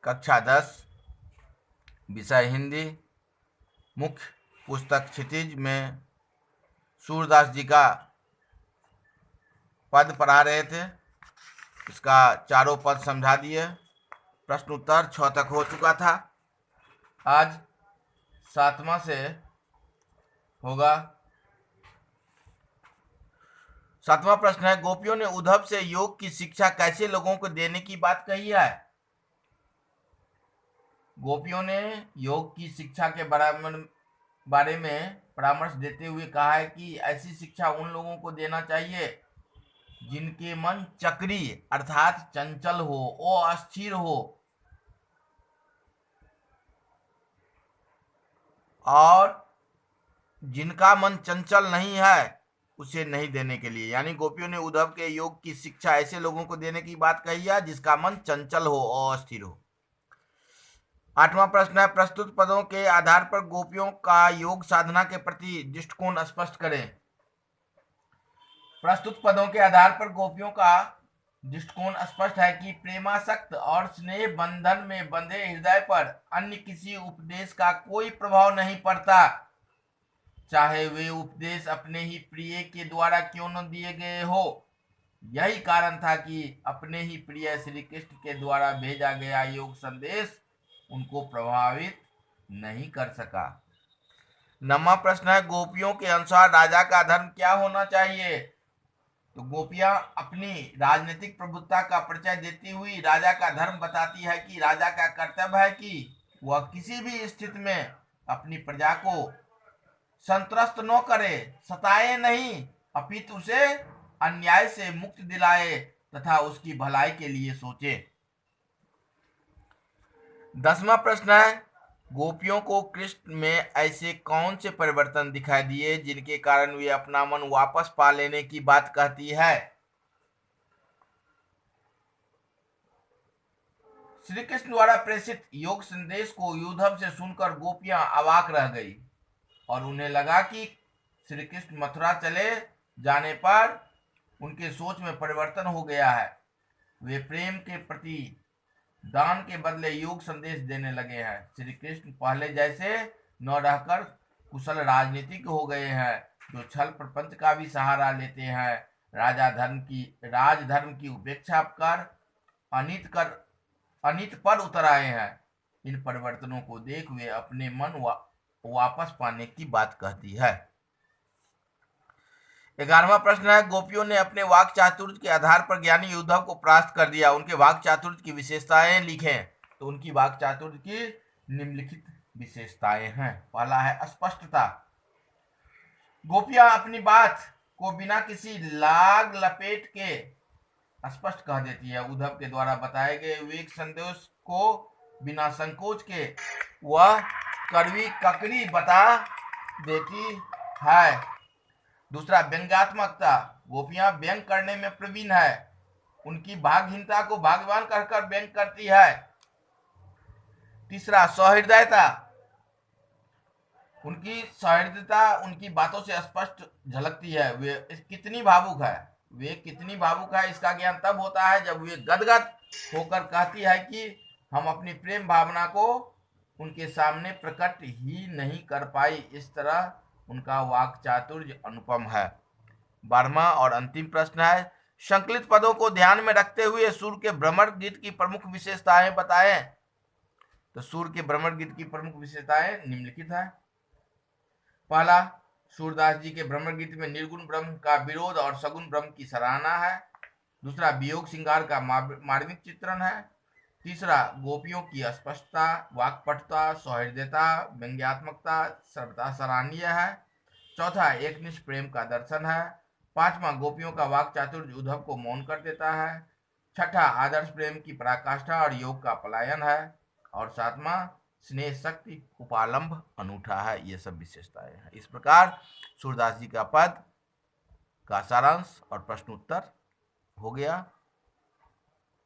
कक्षा 10, विषय हिंदी, मुख्य पुस्तक क्षितिज में सूरदास जी का पद पढ़ा रहे थे। इसका चारों पद समझा दिए। प्रश्न उत्तर 6 तक हो चुका था। आज 7वां से होगा। 7वां प्रश्न है, गोपियों ने उद्धव से योग की शिक्षा कैसे लोगों को देने की बात कही है? गोपियों ने योग की शिक्षा के बारे में परामर्श देते हुए कहा है कि ऐसी शिक्षा उन लोगों को देना चाहिए जिनके मन चक्रीय अर्थात चंचल हो, अस्थिर हो, और जिनका मन चंचल नहीं है उसे नहीं देने के लिए। यानी गोपियों ने उद्धव के योग की शिक्षा ऐसे लोगों को देने की बात कही है जिसका मन चंचल हो और अस्थिर हो। 8वां प्रश्न है, प्रस्तुत पदों के आधार पर गोपियों का योग साधना के प्रति दृष्टिकोण स्पष्ट करें। प्रस्तुत पदों के आधार पर गोपियों का दृष्टिकोण स्पष्ट है कि प्रेमासक्त और स्नेह बंधन में बंधे हृदय पर अन्य किसी उपदेश का कोई प्रभाव नहीं पड़ता, चाहे वे उपदेश अपने ही प्रिय के द्वारा क्यों न दिए गए हो। यही कारण था कि अपने ही प्रिय श्री कृष्ण के द्वारा भेजा गया योग संदेश उनको प्रभावित नहीं कर सका। 9वां प्रश्न है, गोपियों के अनुसार राजा का धर्म क्या होना चाहिए? तो गोपियां अपनी राजनीतिक प्रभुत्ता का परिचय देती हुई राजा का धर्म बताती है कि राजा का कर्तव्य है कि वह किसी भी स्थिति में अपनी प्रजा को संत्रस्त न करे, सताए नहीं, अपितु उसे अन्याय से मुक्ति दिलाए तथा उसकी भलाई के लिए सोचे। 10वां प्रश्न है, गोपियों को कृष्ण में ऐसे कौन से परिवर्तन दिखाई दिए जिनके कारण वे अपना मन वापस पा लेने की बात कहती है? श्री कृष्ण द्वारा प्रेषित योग संदेश को उद्धव से सुनकर गोपियां अवाक रह गई और उन्हें लगा कि श्री कृष्ण मथुरा चले जाने पर उनके सोच में परिवर्तन हो गया है। वे प्रेम के प्रति दान के बदले योग संदेश देने लगे हैं। श्री कृष्ण पहले जैसे न रहकर कुशल राजनीतिक हो गए हैं, जो छल प्रपंच का भी सहारा लेते हैं, राजधर्म की उपेक्षा कर अनित पर उतर आए हैं। इन परिवर्तनों को देख वे अपने मन वापस पाने की बात कहती है। 11वां प्रश्न है, गोपियों ने अपने वाक चातुर्य के आधार पर ज्ञानी उद्धव को परास्त कर दिया। उनके वाक चातुर्य की विशेषताएं लिखें। तो उनकी वाक चातुर्य की निम्नलिखित विशेषताएं हैं। पहला है स्पष्टता। गोपियां अपनी बात को बिना किसी लाग लपेट के स्पष्ट कह देती है। उद्धव के द्वारा बताए गए विवेक संदेश को बिना संकोच के वह कड़वी ककड़ी बता देती है। दूसरा, व्यंग्यात्मकता। गोपियां व्यंग करने में प्रवीण है। उनकी भागहीनता को भाग्यवान कहकर व्यंग करती है। तीसरा, सहृदयता। उनकी सहृदयता उनकी बातों से स्पष्ट झलकती है। वे कितनी भावुक है इसका ज्ञान तब होता है जब वे गदगद होकर कहती है कि हम अपनी प्रेम भावना को उनके सामने प्रकट ही नहीं कर पाई। इस तरह उनका वाक चातुर्य अनुपम है। 12वां और अंतिम प्रश्न है, संकलित पदों को ध्यान में रखते हुए सूर के भ्रमर गीत की प्रमुख विशेषताएं बताएं। तो सूर के भ्रमर गीत की प्रमुख विशेषताएं निम्नलिखित है। पहला, सूरदास जी के भ्रमर गीत में निर्गुण ब्रह्म का विरोध और सगुण ब्रह्म की सराहना है। दूसरा, वियोग श्रृंगार का मार्मिक चित्रण है। तीसरा, गोपियों की स्पष्टता, वाक्पटुता, सौहृदयता, व्यंग्यात्मकता सर्वथा सराहनीय है। चौथा, एकनिष्ठ प्रेम का दर्शन है। पांचवा, गोपियों का वाक चातुर्य उद्धव को मौन कर देता है। छठा, आदर्श प्रेम की पराकाष्ठा और योग का पलायन है। और सातवां, स्नेह शक्ति उपालंब अनूठा है। ये सब विशेषताएं हैं। इस प्रकार सूरदास जी का पद का सारांश और प्रश्न उत्तर हो गया।